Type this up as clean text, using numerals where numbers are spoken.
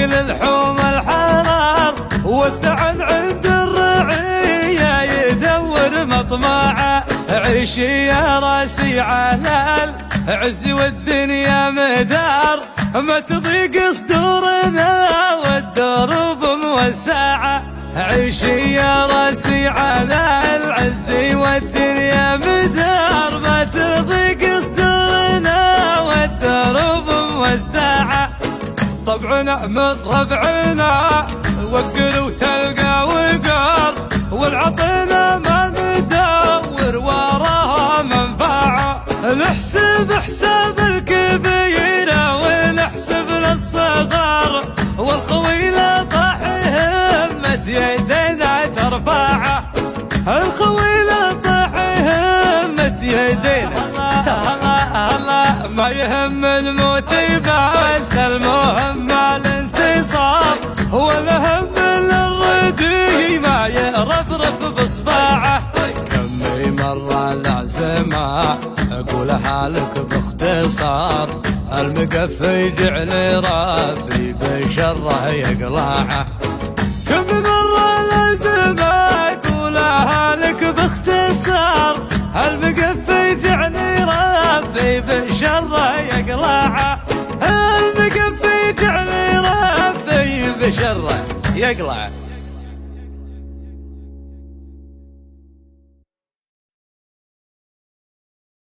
للحوم الحرار، والثعن عند الرعية يدور مطمعه. عيشي يا راسي على العز والدنيا مدار، ما تضيق صدورنا والدرب موسعه. عيشي يا راسي على العز والدنيا مدار، ما تضيق صدورنا والدرب موسعه. طبعنا من ربعنا وقر وتلقى وقار، والعطينا ما ندور وراها منفعه. نحسب حساب الكبيره ونحسب للصغار، والخويله طاح همة يدينا ترفعه. الخويله طاح همة يدينا الله ما يهم الموت بس المهم الانتصار، والهم للردي ما يرفرف بصباعه. كمي مرة العزمة اقولها لك باختصار، المقفي جعل ربي بشره يقلعه. كم مرة العزمة اقولها لك باختصار، المقفي جعل ربي بشره يقلعه. المقفي جعل ربي بشره يقلعه.